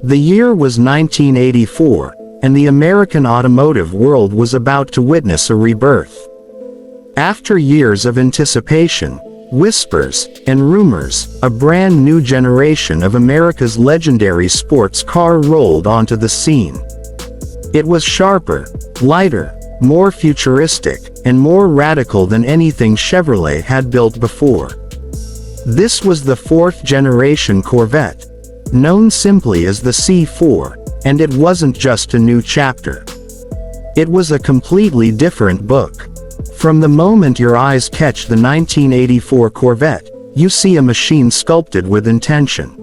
The year was 1984, and the American automotive world was about to witness a rebirth. After years of anticipation, whispers, and rumors, a brand new generation of America's legendary sports car rolled onto the scene. It was sharper, lighter, more futuristic, and more radical than anything Chevrolet had built before. This was the fourth-generation Corvette, known simply as the C4, and it wasn't just a new chapter. It was a completely different book. From the moment your eyes catch the 1984 Corvette, you see a machine sculpted with intention.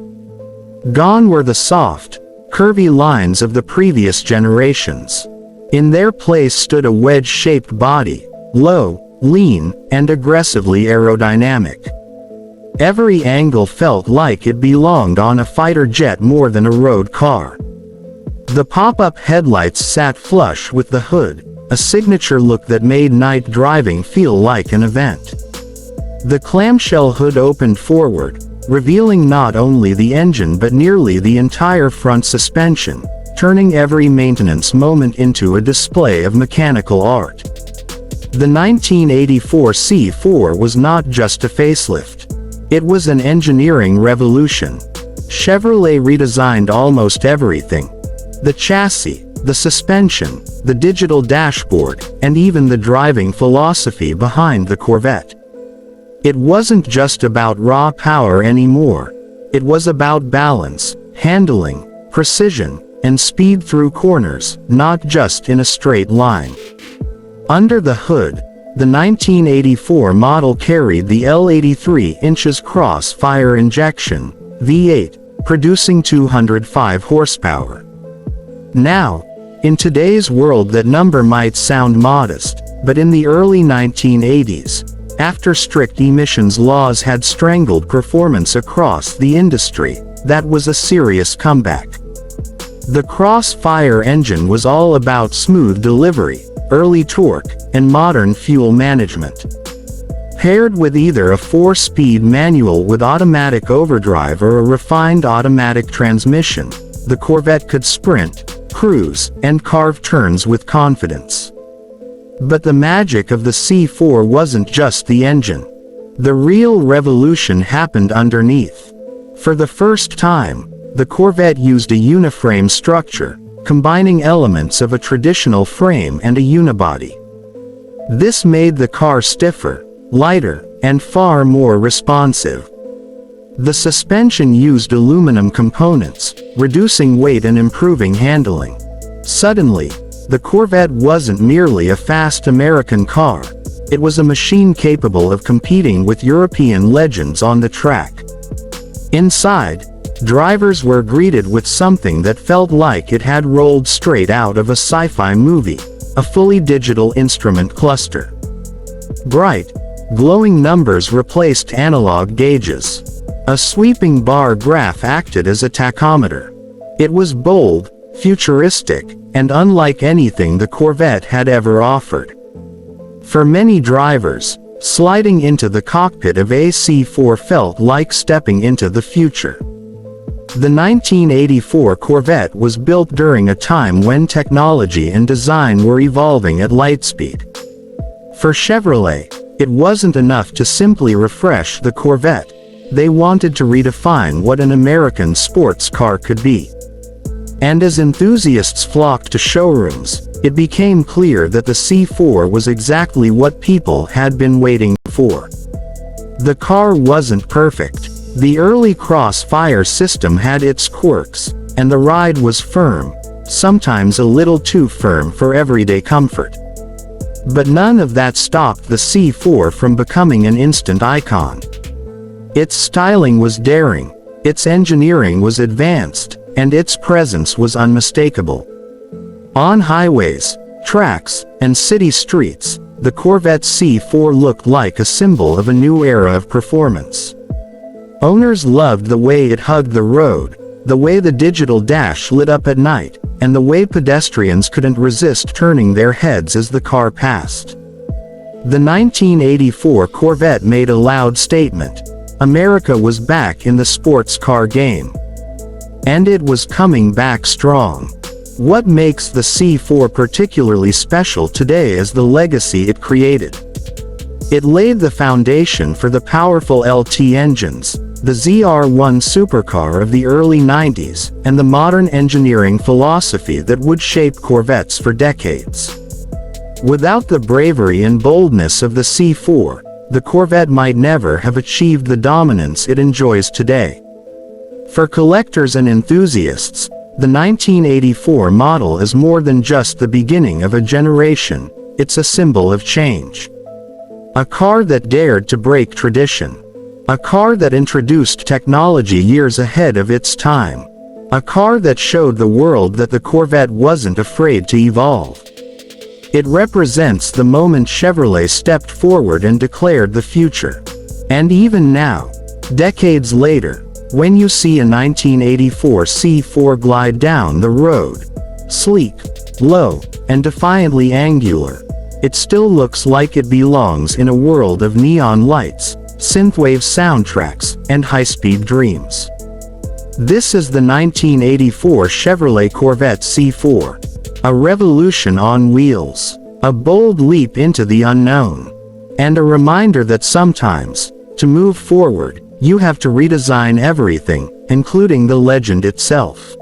Gone were the soft, curvy lines of the previous generations. In their place stood a wedge-shaped body, low, lean, and aggressively aerodynamic. Every angle felt like it belonged on a fighter jet more than a road car. The pop-up headlights sat flush with the hood, a signature look that made night driving feel like an event. The clamshell hood opened forward, revealing not only the engine but nearly the entire front suspension, turning every maintenance moment into a display of mechanical art. The 1984 C4 was not just a facelift. It was an engineering revolution. Chevrolet redesigned almost everything. The chassis, the suspension, the digital dashboard, and even the driving philosophy behind the Corvette. It wasn't just about raw power anymore. It was about balance, handling, precision, and speed through corners, not just in a straight line. Under the hood, the 1984 model carried the L83 inches cross-fire injection, V8, producing 205 horsepower. Now, in today's world that number might sound modest, but in the early 1980s, after strict emissions laws had strangled performance across the industry, that was a serious comeback. The crossfire engine was all about smooth delivery, early torque, and modern fuel management. Paired with either a 4-speed manual with automatic overdrive or a refined automatic transmission, the Corvette could sprint, cruise, and carve turns with confidence. But the magic of the C4 wasn't just the engine. The real revolution happened underneath. For the first time, the Corvette used a uniframe structure, combining elements of a traditional frame and a unibody. This made the car stiffer, lighter, and far more responsive. The suspension used aluminum components, reducing weight and improving handling. Suddenly, the Corvette wasn't merely a fast American car. It was a machine capable of competing with European legends on the track. Inside, drivers were greeted with something that felt like it had rolled straight out of a sci-fi movie, a fully digital instrument cluster. Bright, glowing numbers replaced analog gauges. A sweeping bar graph acted as a tachometer. It was bold, futuristic, and unlike anything the Corvette had ever offered. For many drivers, sliding into the cockpit of a C4 felt like stepping into the future. The 1984 Corvette was built during a time when technology and design were evolving at light speed. For Chevrolet, it wasn't enough to simply refresh the Corvette. They wanted to redefine what an American sports car could be. And as enthusiasts flocked to showrooms, it became clear that the C4 was exactly what people had been waiting for. The car wasn't perfect. The early crossfire system had its quirks, and the ride was firm, sometimes a little too firm for everyday comfort. But none of that stopped the C4 from becoming an instant icon. Its styling was daring, its engineering was advanced, and its presence was unmistakable. On highways, tracks, and city streets, the Corvette C4 looked like a symbol of a new era of performance. Owners loved the way it hugged the road, the way the digital dash lit up at night, and the way pedestrians couldn't resist turning their heads as the car passed. The 1984 Corvette made a loud statement. America was back in the sports car game. And it was coming back strong. What makes the C4 particularly special today is the legacy it created. It laid the foundation for the powerful LT engines, the ZR1 supercar of the early 90s, and the modern engineering philosophy that would shape Corvettes for decades. Without the bravery and boldness of the C4, the Corvette might never have achieved the dominance it enjoys today. For collectors and enthusiasts, the 1984 model is more than just the beginning of a generation, it's a symbol of change. A car that dared to break tradition. A car that introduced technology years ahead of its time. A car that showed the world that the Corvette wasn't afraid to evolve. It represents the moment Chevrolet stepped forward and declared the future. And even now, decades later, when you see a 1984 C4 glide down the road, sleek, low, and defiantly angular, it still looks like it belongs in a world of neon lights, synthwave soundtracks, and high-speed dreams. This is the 1984 Chevrolet Corvette C4. A revolution on wheels. A bold leap into the unknown. And a reminder that sometimes, to move forward, you have to redesign everything, including the legend itself.